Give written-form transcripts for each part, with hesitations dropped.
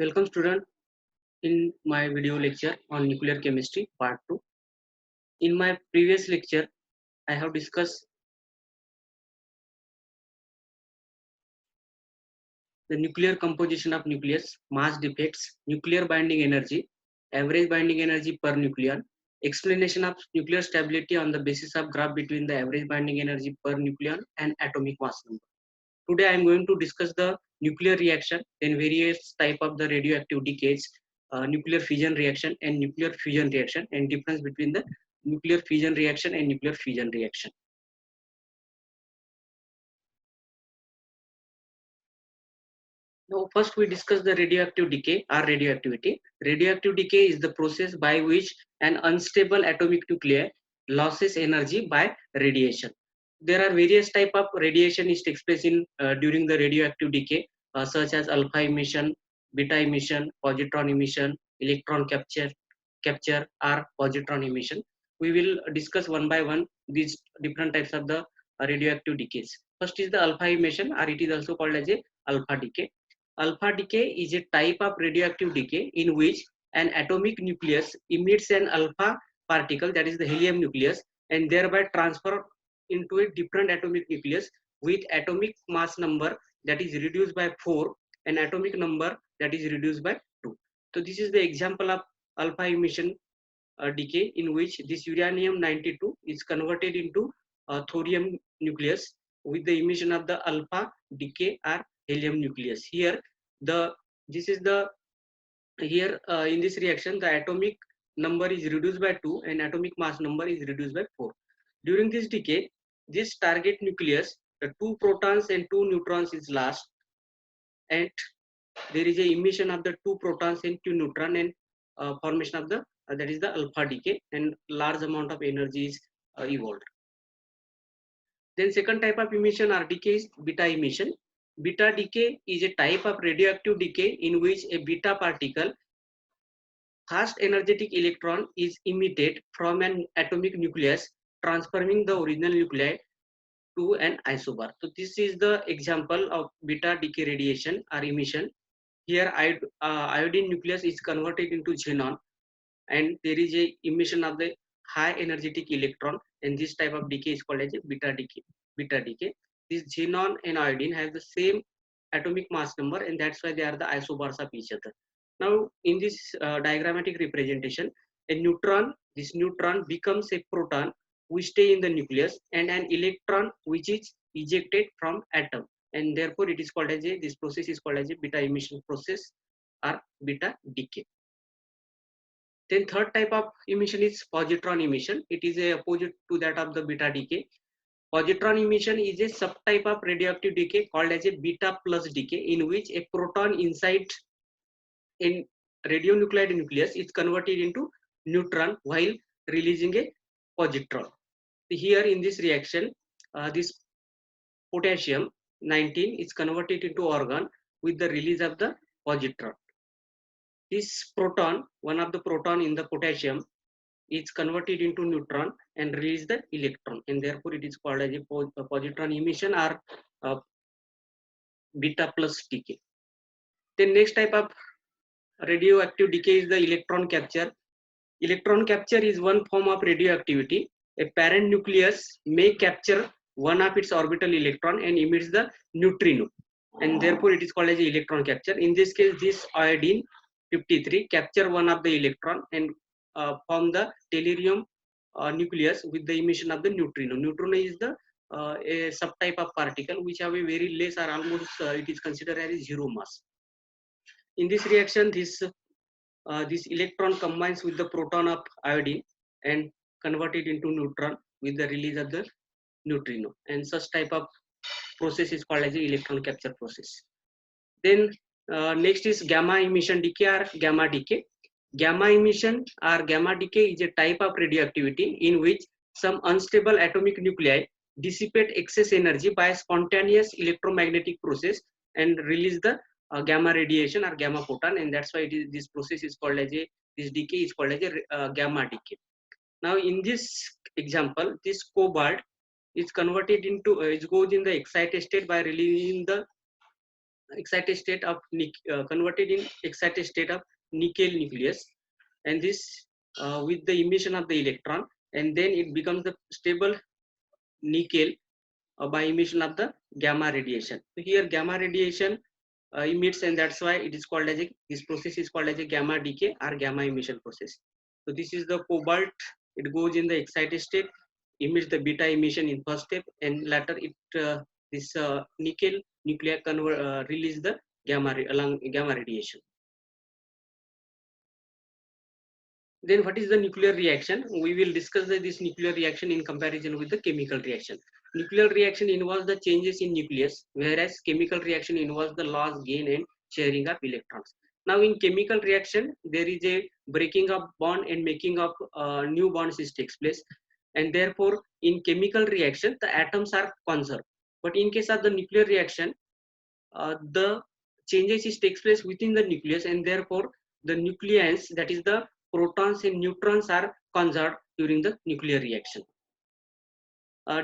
Welcome student in my video lecture on nuclear chemistry part 2. In my previous lecture, I have discussed the nuclear composition of nucleus, mass defects, nuclear binding energy, average binding energy per nucleon, explanation of nuclear stability on the basis of graph between the average binding energy per nucleon and atomic mass number. Today I am going to discuss the nuclear reaction, then various type of the radioactive decays, nuclear fission reaction and nuclear fusion reaction, and difference between the nuclear fission reaction and nuclear fusion reaction. Now first we discuss the radioactive decay or radioactivity. Radioactive decay is the process by which an unstable atomic nuclei loses energy by radiation. There are various type of radiation is takes place in during the radioactive decay, such as alpha emission, beta emission, positron emission, electron capture or positron emission. We will discuss one by one these different types of the radioactive decays. First is the alpha emission, or it is also called as a alpha decay. Alpha decay is a type of radioactive decay in which an atomic nucleus emits an alpha particle, that is the helium nucleus, and thereby transfer into a different atomic nucleus with atomic mass number that is reduced by 4 and atomic number that is reduced by 2. So this is the example of alpha emission decay in which this uranium-92 is converted into thorium nucleus with the emission of the alpha decay or helium nucleus. Here the this is the here in this reaction the atomic number is reduced by 2 and atomic mass number is reduced by 4. During this decay, this target nucleus, the 2 protons and 2 neutrons is lost, and there is a emission of the 2 protons and 2 neutron, and formation of the that is the alpha decay, and large amount of energy is evolved. Then second type of emission or decay is beta emission. Beta decay is a type of radioactive decay in which a beta particle, fast energetic electron, is emitted from an atomic nucleus, transforming the original nuclei to an isobar. So this is the example of beta decay radiation or emission. Here iodine nucleus is converted into xenon, and there is a emission of the high energetic electron, and this type of decay is called as a beta decay. This xenon and iodine have the same atomic mass number, and that's why they are the isobars of each other. Now in this diagrammatic representation, this neutron becomes a proton which stay in the nucleus, and an electron which is ejected from atom, and therefore it is called as this process is called as a beta emission process or beta decay. Then third type of emission is positron emission. It is a opposite to that of the beta decay. Positron emission is a subtype of radioactive decay called as a beta plus decay, in which a proton inside in radionuclide nucleus is converted into neutron while releasing a positron. Here in this reaction, this potassium 19 is converted into argon with the release of the positron. This proton, one of the proton in the potassium, is converted into neutron and release the electron, and therefore it is called as a positron emission or beta plus decay. The next type of radioactive decay is the electron capture. Electron capture is one form of radioactivity. A parent nucleus may capture one of its orbital electron and emits the neutrino, and therefore it is called as electron capture. In this case, this iodine 53 capture one of the electron and form the tellurium nucleus with the emission of the neutrino. Neutrino is the a subtype of particle which have a very less or almost it is considered as zero mass. In this reaction, this electron combines with the proton of iodine and converted into neutron with the release of the neutrino, and such type of process is called as the electron capture process. Then next is gamma emission decay or gamma decay. Gamma emission or gamma decay is a type of radioactivity in which some unstable atomic nuclei dissipate excess energy by a spontaneous electromagnetic process and release the gamma radiation or gamma photon, and that's why this process is called as this decay is called as a gamma decay. Now in this example, this cobalt is converted into it goes in the excited state by releasing the excited state of converted in excited state of nickel nucleus, and this with the emission of the electron, and then it becomes the stable nickel by emission of the gamma radiation. So here gamma radiation emits, and that's why it is called as a, this process is called as a gamma decay or gamma emission process. So this is the cobalt, it goes in the excited state, emits the beta emission in first step, and later it this nickel nuclei release the along gamma radiation. Then what is the nuclear reaction? We will discuss this nuclear reaction in comparison with the chemical reaction. Nuclear reaction involves the changes in nucleus, whereas chemical reaction involves the loss, gain, and sharing of electrons. Now in chemical reaction, there is a breaking of bond and making of new bonds takes place, and therefore in chemical reaction the atoms are conserved. But in case of the nuclear reaction, the changes takes place within the nucleus, and therefore the nucleons, that is the protons and neutrons, are conserved during the nuclear reaction.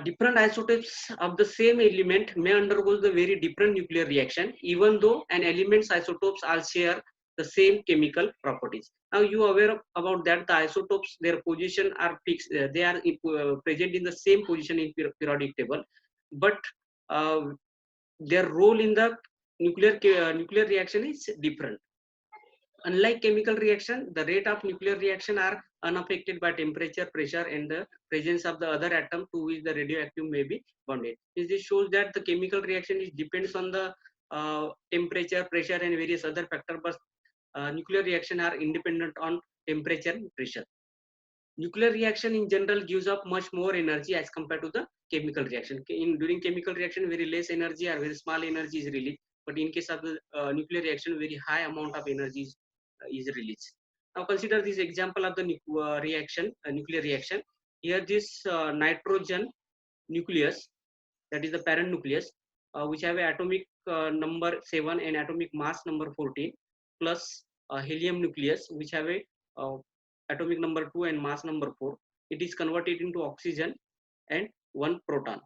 Different isotopes of the same element may undergo the very different nuclear reaction, even though an element's isotopes all share the same chemical properties. Now you are aware about that the isotopes, their position are fixed, they are present in the same position in periodic table, but their role in the nuclear reaction is different. Unlike chemical reaction, the rate of nuclear reaction are unaffected by temperature, pressure, and the presence of the other atom to which the radioactive may be bonded. This shows that the chemical reaction is depends on the temperature, pressure, and various other factors, but nuclear reaction are independent on temperature and pressure. Nuclear reaction in general gives up much more energy as compared to the chemical reaction. During chemical reaction, very less energy or very small energy is released, but in case of the nuclear reaction, very high amount of energy is released. Now consider this example of the nuclear reaction. Here this nitrogen nucleus, that is the parent nucleus, which have an atomic number 7 and atomic mass number 14, plus helium nucleus, which have a atomic number 2 and mass number 4. It is converted into oxygen and 1 proton.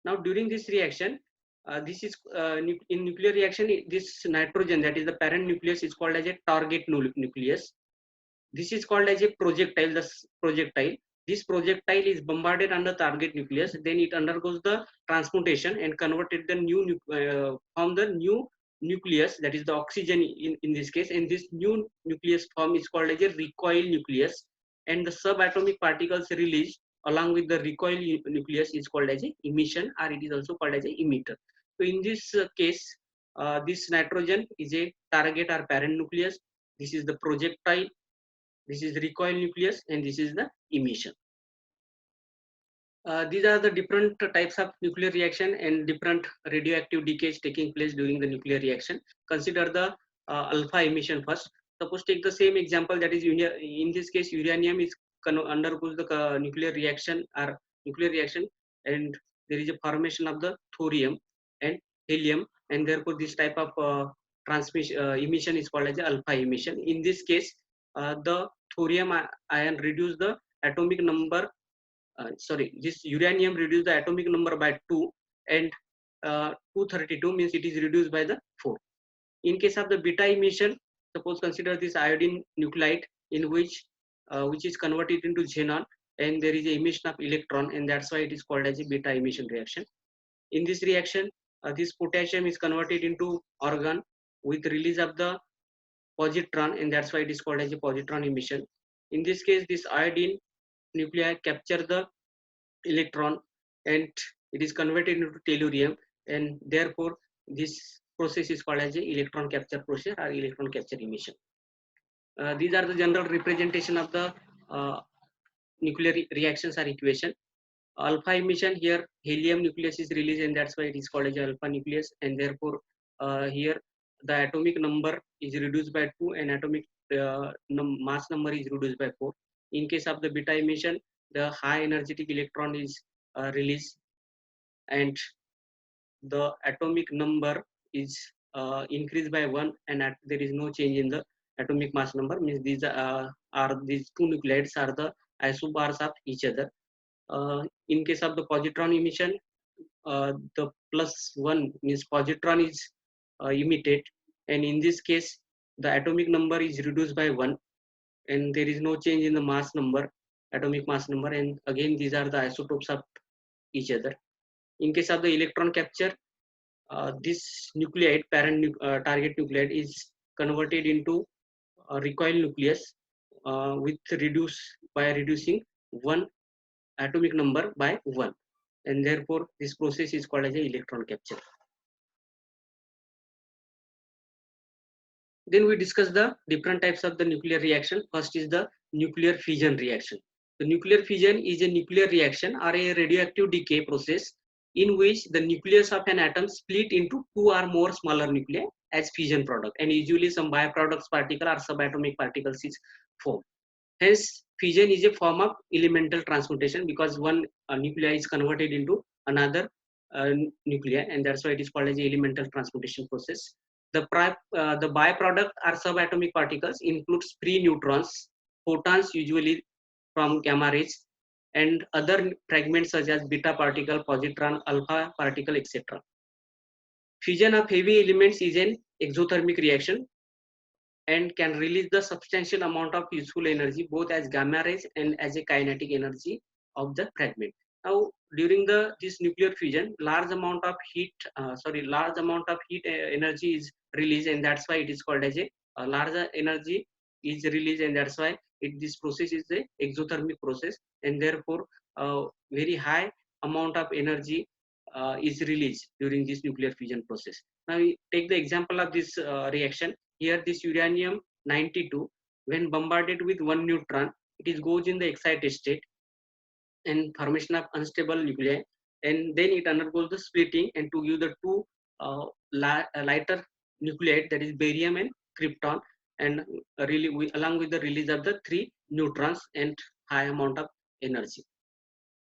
Now during this reaction, this is in nuclear reaction, this nitrogen, that is the parent nucleus, is called as a target nucleus. This is called as a projectile. This projectile is bombarded on the target nucleus, then it undergoes the transmutation and converted the from the new nucleus, that is the oxygen in this case, and this new nucleus form is called as a recoil nucleus, and the subatomic particles released along with the recoil nucleus is called as a emission, or it is also called as a emitter. So in this case, this nitrogen is a target or parent nucleus, this is the projectile, this is the recoil nucleus, and this is the emission. These are the different types of nuclear reaction and different radioactive decays taking place during the nuclear reaction. Consider the alpha emission first. Suppose take the same example, that is in this case uranium is undergoes the nuclear reaction, and there is a formation of the thorium and helium, and therefore this type of emission is called as alpha emission. In this case, the thorium ion reduce the atomic number, this uranium reduce the atomic number by 2, and 232 means it is reduced by the 4. In case of the beta emission, suppose consider this iodine nuclide in which is converted into xenon, and there is a emission of electron, and that's why it is called as a beta emission reaction. In this reaction, this potassium is converted into argon with release of the positron, and that's why it is called as a positron emission. In this case, this iodine nuclei capture the electron and it is converted into tellurium, and therefore this process is called as a electron capture process or electron capture emission. These are the general representation of the nuclear reactions or equation. Alpha emission, here helium nucleus is released, and that's why it is called as alpha nucleus, and therefore here the atomic number is reduced by 2 and atomic mass number is reduced by 4. In case of the beta emission, the high energetic electron is released, and the atomic number is increased by 1, and there is no change in the atomic mass number, means these these two nuclides are the isobars of each other. In case of the positron emission, the +1 means positron is emitted, and in this case the atomic number is reduced by 1, and there is no change in the mass number, atomic mass number, and again these are the isotopes of each other. In case of the electron capture, this nuclide, target nuclide, is converted into a recoil nucleus with reducing one atomic number by 1, and therefore this process is called as a electron capture. Then we discuss the different types of the nuclear reaction. First is the nuclear fission reaction. The nuclear fission is a nuclear reaction or a radioactive decay process in which the nucleus of an atom split into two or more smaller nuclei as fission product, and usually some byproducts particle or subatomic particles is formed. Hence, fission is a form of elemental transmutation because one nuclei is converted into another nuclei, and that's why it is called as the elemental transmutation process. The byproduct or subatomic particles includes free neutrons, photons usually from gamma rays, and other fragments such as beta particle, positron, alpha particle, etc. Fission of heavy elements is an exothermic reaction and can release the substantial amount of useful energy both as gamma rays and as a kinetic energy of the fragment. Now, during this nuclear fission, large amount of heat energy is released, and that's why it is called as a larger energy is released, and that's why this process is a exothermic process, and therefore very high amount of energy is released during this nuclear fission process. Now, we take the example of this reaction. Here, this uranium 92, when bombarded with one neutron, it goes in the excited state and formation of unstable nuclei, and then it undergoes the splitting and to give the two lighter nuclide, that is barium and krypton, and really along with the release of the three neutrons and high amount of energy.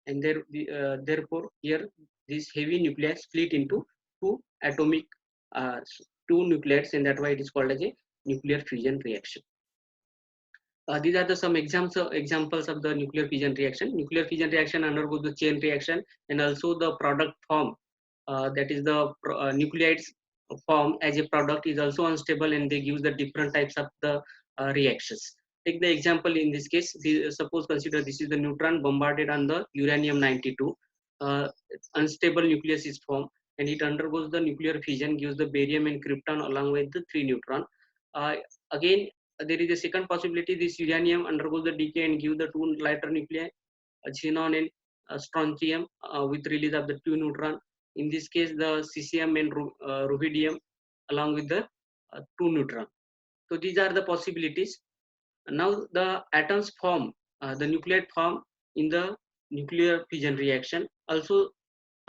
And therefore here this heavy nuclei split into two atomic two nucleides, and that's why it is called as a nuclear fission reaction. These are some examples of the nuclear fission reaction. Nuclear fission reaction undergoes the chain reaction, and also the product form, that is the nucleides form as a product is also unstable, and they give the different types of the reactions. Take the example in this case. Suppose consider this is the neutron bombarded on the uranium 92. Unstable nucleus is formed, and it undergoes the nuclear fission, gives the barium and krypton along with the three neutron. Again, there is a second possibility. This uranium undergoes the decay and give the two lighter nuclei, xenon and strontium, with release of the two neutron. In this case, the cesium and rubidium along with the two neutron. So these are the possibilities. Now the atoms form, the nucleide form in the nuclear fission reaction also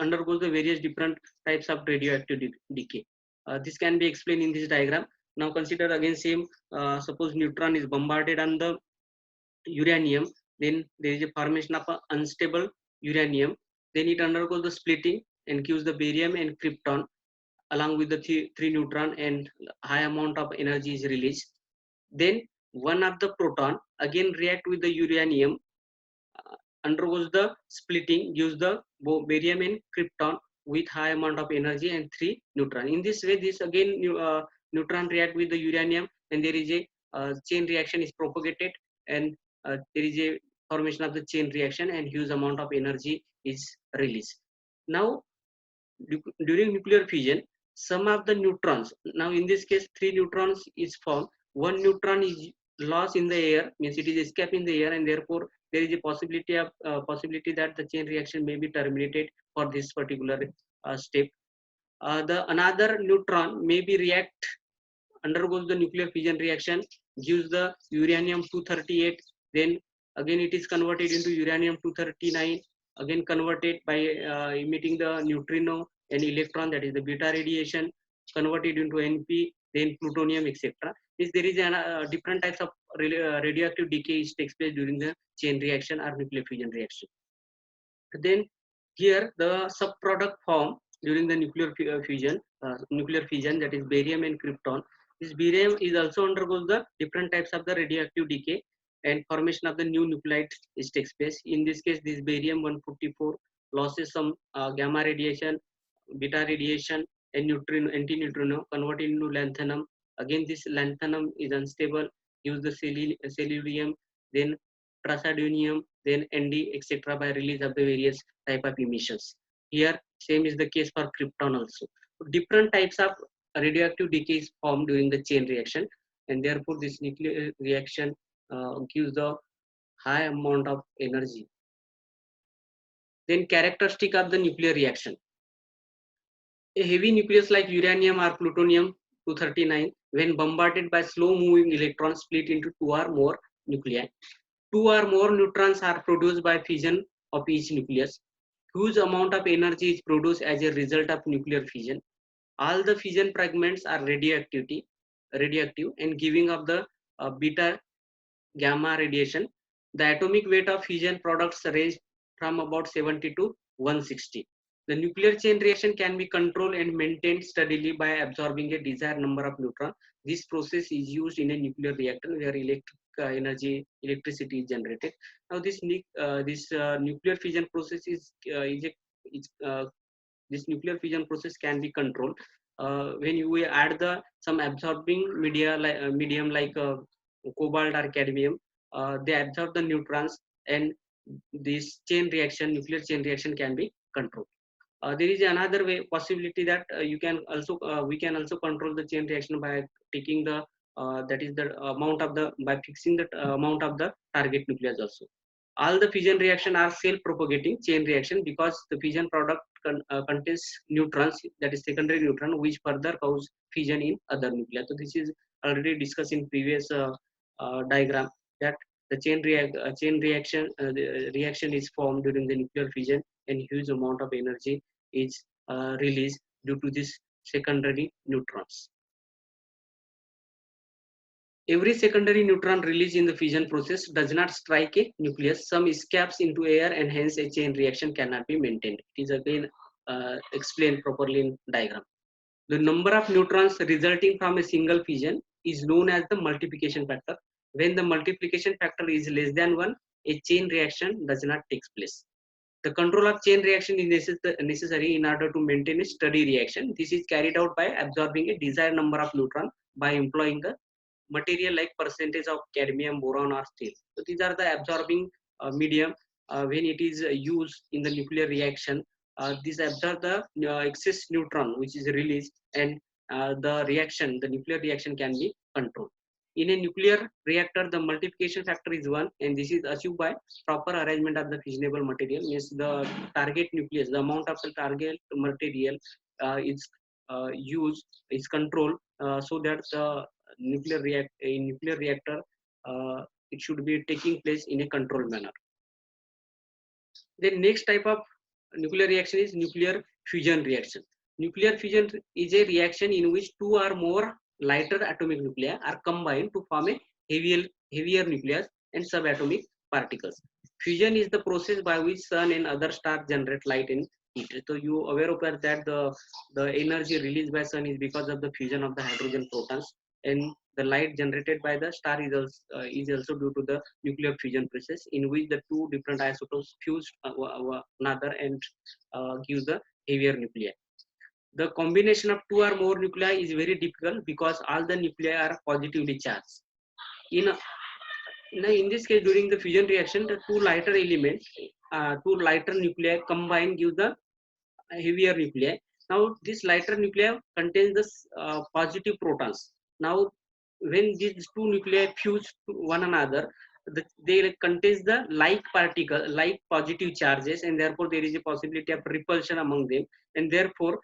undergoes the various different types of radioactive decay. This can be explained in this diagram. Now consider again same, suppose neutron is bombarded on the uranium, then there is a formation of an unstable uranium, then it undergoes the splitting and gives the barium and krypton along with the three neutron, and high amount of energy is released. Then one of the proton again react with the uranium, undergoes the splitting, gives the barium and krypton with high amount of energy and three neutron. In this way, this again neutron react with the uranium, and there is a chain reaction is propagated, and there is a formation of the chain reaction, and huge amount of energy is released. Now, during nuclear fission, some of the neutrons, now in this case three neutrons is formed, one neutron is lost in the air, means it is escape in the air, and therefore there is a possibility that the chain reaction may be terminated for this particular step. The another neutron may be react, undergoes the nuclear fission reaction, gives the uranium 238, then again it is converted into uranium 239, again converted by emitting the neutrino and electron, that is the beta radiation, converted into NP, then plutonium, etc. There is different types of radioactive decay which takes place during the chain reaction or nuclear fission reaction. Then here the subproduct form during the nuclear fission, that is barium and krypton. This barium is also undergoes the different types of the radioactive decay, and formation of the new nuclide is takes place. In this case, this barium 144 losses some gamma radiation, beta radiation, and antineutrino converted into lanthanum. Again, this lanthanum is unstable, use the cellulium, then praseodymium, then Nd, etc. by release of the various type of emissions. Here, same is the case for krypton also. Different types of radioactive decay is formed during the chain reaction, and therefore this nuclear reaction gives the high amount of energy. Then characteristic of the nuclear reaction. A heavy nucleus like uranium or plutonium-239, when bombarded by slow-moving electrons, split into two or more nuclei. Two or more neutrons are produced by fission of each nucleus. Huge amount of energy is produced as a result of nuclear fission. All the fission fragments are radioactive and giving up the beta gamma radiation. The atomic weight of fission products range from about 70 to 160. The nuclear chain reaction can be controlled and maintained steadily by absorbing a desired number of neutrons. This process is used in a nuclear reactor where electricity is generated. Now, this nuclear fission process this nuclear fission process can be controlled when you add some absorbing medium like cobalt or cadmium. They absorb the neutrons, and this nuclear chain reaction can be controlled. There is another possibility that we can also control the chain reaction by taking the that is the amount of the by fixing the amount of the target nucleus also. All the fission reaction are self-propagating chain reaction because the fission product contains neutrons, that is secondary neutron, which further cause fission in other nuclei. So this is already discussed in previous diagram, that the chain reaction is formed during the nuclear fission, and huge amount of energy is released due to this secondary neutrons. Every secondary neutron released in the fission process does not strike a nucleus. Some escapes into air, and hence a chain reaction cannot be maintained. It is again explained properly in diagram. The number of neutrons resulting from a single fission is known as the multiplication factor. When the multiplication factor is less than 1, a chain reaction does not take place. The control of chain reaction is necessary in order to maintain a steady reaction. This is carried out by absorbing a desired number of neutrons by employing the material like percentage of cadmium, boron, or steel. So these are the absorbing medium when it is used in the nuclear reaction. This absorb the excess neutron which is released, and the nuclear reaction can be controlled. In a nuclear reactor, the multiplication factor is 1, and this is achieved by proper arrangement of the fissionable material. Means the target nucleus, the amount of the target material is controlled so that the nuclear reactor it should be taking place in a controlled manner. The next type of nuclear reaction is nuclear fusion reaction. Nuclear fusion is a reaction in which two or more lighter atomic nuclei are combined to form a heavier nucleus and subatomic particles. Fusion is the process by which sun and other stars generate light and heat. So you aware of that the energy released by sun is because of the fusion of the hydrogen protons, and the light generated by the star is also due to the nuclear fusion process, in which the two different isotopes fuse another and gives the heavier nuclei. The combination of two or more nuclei is very difficult because all the nuclei are positively charged. In this case, during the fusion reaction, the two lighter nuclei combine give the heavier nuclei. Now, this lighter nuclei contains the positive protons. Now, when these two nuclei fuse to one another, they contains the like positive charges, and therefore there is a possibility of repulsion among them, and therefore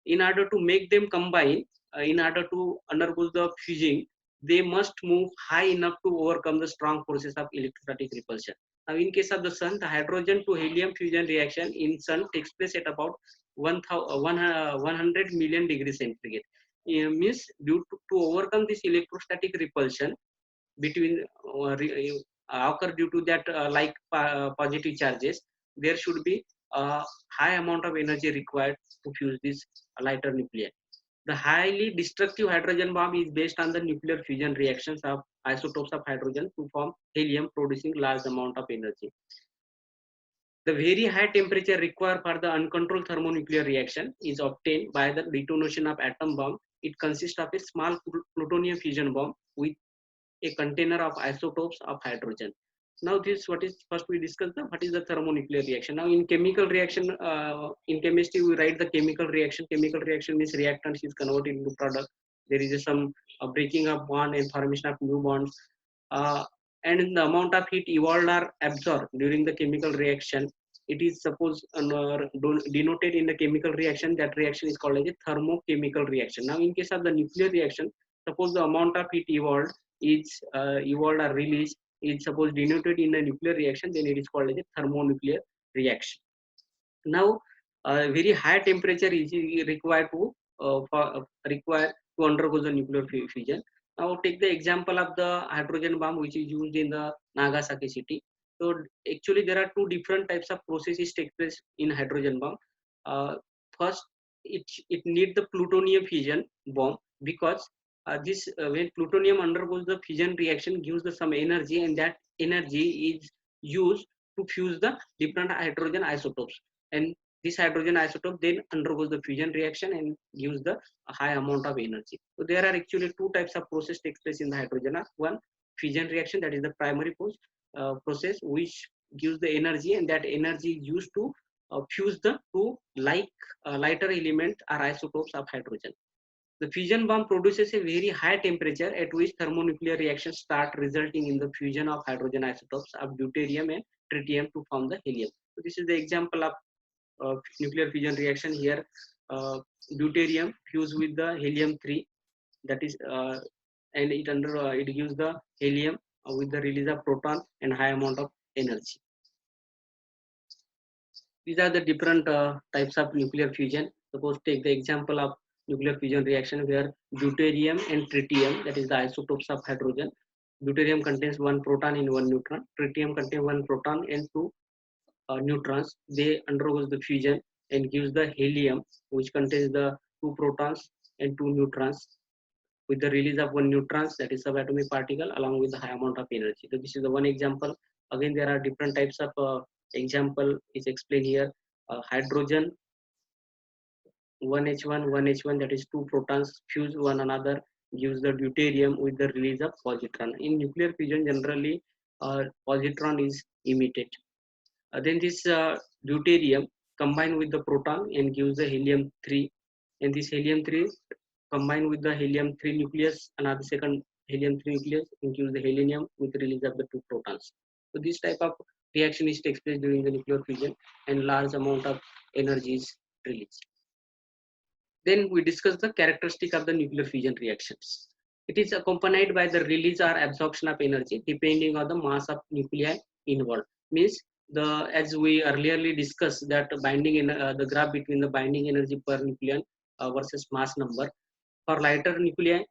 in order to make them combine, in order to undergo the fusing, they must move high enough to overcome the strong forces of electrostatic repulsion. Now, in case of the sun, the hydrogen to helium fusion reaction in sun takes place at about 100 million degrees centigrade. Means to overcome this electrostatic repulsion between occur due to that positive charges, there should be a high amount of energy required to fuse this lighter nuclei. The highly destructive hydrogen bomb is based on the nuclear fusion reactions of isotopes of hydrogen to form helium, producing large amount of energy. The very high temperature required for the uncontrolled thermonuclear reaction is obtained by the detonation of atom bomb. It consists of a small plutonium fusion bomb with a container of isotopes of hydrogen. Now this what is first we discuss the what is the thermonuclear reaction. Now in chemical reaction, in chemistry we write the chemical reaction. Chemical reaction means reactant is converted into product. There is some breaking of bond and formation of new bonds. Uh, and the amount of heat evolved or absorbed during the chemical reaction, it is suppose denoted in the chemical reaction. That reaction is called as a thermochemical reaction. Now in case of the nuclear reaction, suppose the amount of heat evolved is evolved or released is suppose denoted in a nuclear reaction, then it is called as a thermonuclear reaction. Now very high temperature is required to require to undergo the nuclear fusion. Now take the example of the hydrogen bomb which is used in the Nagasaki city. So actually there are two different types of processes take place in hydrogen bomb. First, it need the plutonium fusion bomb, because this when plutonium undergoes the fusion reaction gives the some energy, and that energy is used to fuse the different hydrogen isotopes, and this hydrogen isotope then undergoes the fusion reaction and gives the high amount of energy. So there are actually two types of process takes place in the hydrogen. One, fusion reaction, that is the primary process which gives the energy, and that energy is used to fuse the two lighter element or isotopes of hydrogen. The fusion bomb produces a very high temperature at which thermonuclear reactions start, resulting in the fusion of hydrogen isotopes of deuterium and tritium to form the helium. So this is the example of nuclear fusion reaction here. Deuterium fused with the helium-3, that is and it gives the helium with the release of proton and high amount of energy. These are the different types of nuclear fusion. Suppose take the example of nuclear fusion reaction where deuterium and tritium, that is the isotopes of hydrogen. Deuterium contains one proton and one neutron. Tritium contains one proton and two neutrons. They undergoes the fusion and gives the helium, which contains the two protons and two neutrons, with the release of one neutrons, that is subatomic particle, along with the high amount of energy. So this is the one example. Again, there are different types of example is explained here. Hydrogen 1h1, 1h1, that is two protons fuse one another, gives the deuterium with the release of positron. In nuclear fusion, generally positron is emitted. Then this deuterium combined with the proton and gives the helium-3, and this helium-3 combined with the helium-3 nucleus, another second helium-3 nucleus, and gives the helium with the release of the two protons. So this type of reaction is takes place during the nuclear fusion, and large amount of energy is released. Then we discuss the characteristic of the nuclear fusion reactions. It is accompanied by the release or absorption of energy depending on the mass of nuclei involved. Means as we earlierly discussed that binding in the graph between the binding energy per nucleon versus mass number. For lighter nuclei,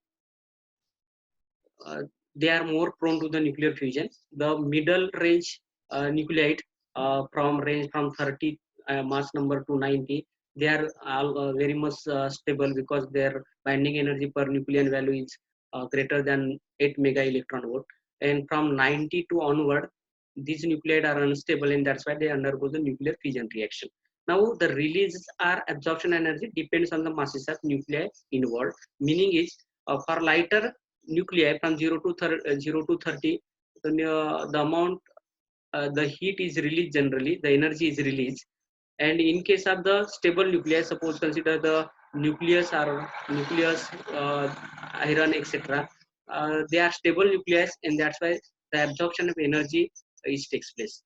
they are more prone to the nuclear fusion. The middle range nuclide from range from 30 mass number to 90, they are all very much stable because their binding energy per nucleon value is greater than 8 mega electron volt. And from 90 to onward, these nuclide are unstable, and that's why they undergo the nuclear fusion reaction. Now the release or absorption energy depends on the masses of nuclei involved. Meaning is for lighter nuclei from 0 to 30, the amount the heat is released, generally the energy is released. And in case of the stable nuclei, suppose consider the nucleus or nucleus, iron, etc. They are stable nuclei, and that's why the absorption of energy is takes place.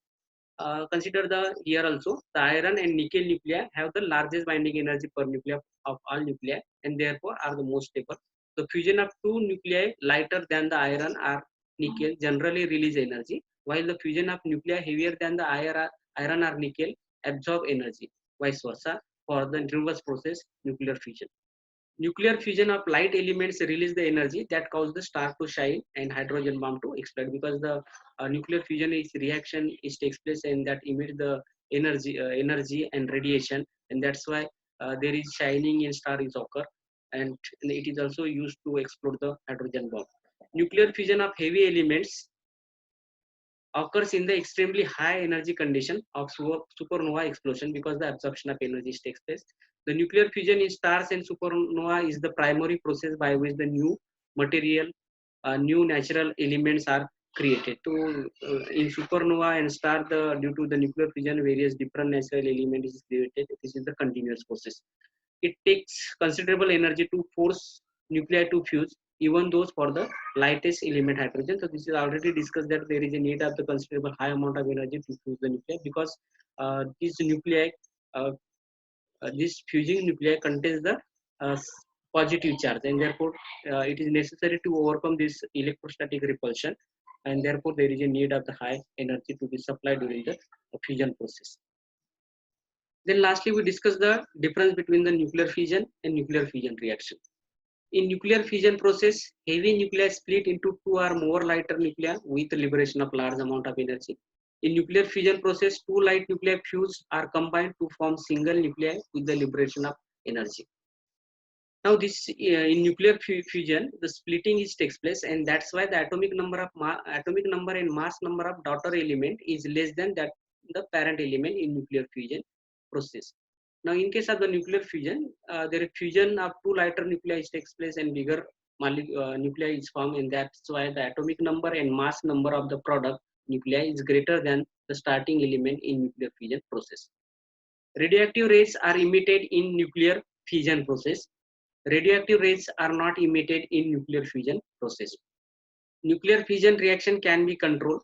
Consider the here also the iron and nickel nuclei have the largest binding energy per nuclei of all nuclei, and therefore are the most stable. The fusion of two nuclei lighter than the iron or nickel generally release energy, while the fusion of nuclei heavier than the iron or nickel absorb energy. Vice versa for the reverse process, nuclear fusion. Nuclear fusion of light elements release the energy that cause the star to shine and hydrogen bomb to explode, because the nuclear fusion is reaction is takes place and that emits the energy and radiation, and that's why there is shining in star is occur, and it is also used to explode the hydrogen bomb. Nuclear fusion of heavy elements occurs in the extremely high energy condition of supernova explosion because the absorption of energy takes place. The nuclear fusion in stars and supernova is the primary process by which the new material, new natural elements are created. So, in supernova and star, due to the nuclear fusion, various different natural elements is created. This is the continuous process. It takes considerable energy to force nuclei to fuse, even those for the lightest element hydrogen. So this is already discussed that there is a need of the considerable high amount of energy to fuse the nuclei because these nuclei, uh, this fusing nuclei contains the uh, positive charge, and therefore it is necessary to overcome this electrostatic repulsion, and therefore there is a need of the high energy to be supplied during the fusion process. Then lastly, we discuss the difference between the nuclear fission and nuclear fusion reaction. In nuclear fission process, heavy nuclei split into two or more lighter nuclei with liberation of large amount of energy. In nuclear fission process, two light nuclei fuse are combined to form single nuclei with the liberation of energy. Now, this in nuclear fusion, the splitting is takes place, and that's why the atomic number and mass number of daughter element is less than that the parent element in nuclear fusion process. Now, in case of the nuclear fusion, there is fusion of two lighter nuclei takes place, and bigger nuclei is formed, and that's why the atomic number and mass number of the product nuclei is greater than the starting element in nuclear fusion process. Radioactive rays are emitted in nuclear fission process. Radioactive rays are not emitted in nuclear fusion process. Nuclear fission reaction can be controlled.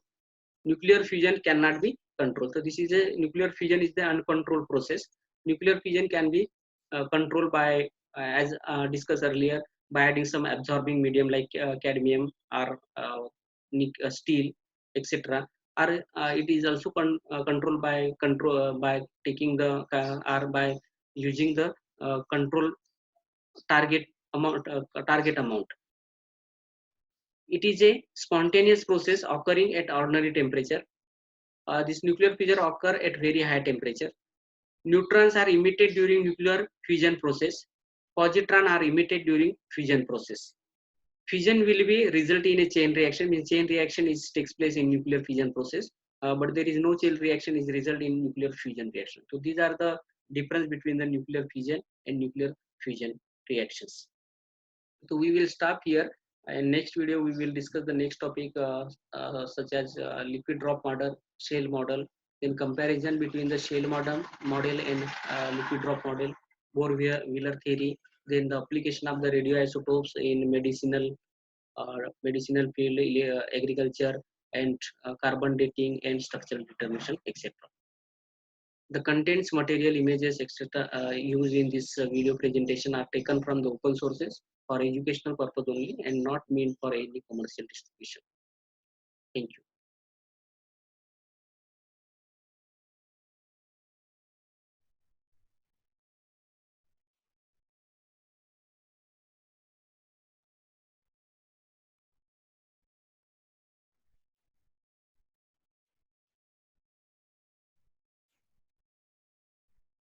Nuclear fusion cannot be controlled. So this is a nuclear fission is the uncontrolled process. Nuclear fission can be controlled by, as discussed earlier, by adding some absorbing medium like cadmium or steel, etc. Or it is also controlled by taking the or by using the control target amount. It is a spontaneous process occurring at ordinary temperature. This nuclear fission occur at very high temperature. Neutrons are emitted during nuclear fission process. Positron are emitted during fission process. Fission will be result in a chain reaction. Means chain reaction is takes place in nuclear fission process, but there is no chain reaction is result in nuclear fusion reaction. So these are the difference between the nuclear fission and nuclear fusion reactions. So we will stop here. In next video, we will discuss the next topic such as liquid drop model, shell model, then comparison between the shell model and liquid drop model, Bohr-Wheeler theory, then the application of the radioisotopes in medicinal field, agriculture, and carbon dating and structural determination, etc. The contents, material, images, etc. Used in this video presentation are taken from the open sources for educational purpose only and not meant for any commercial distribution.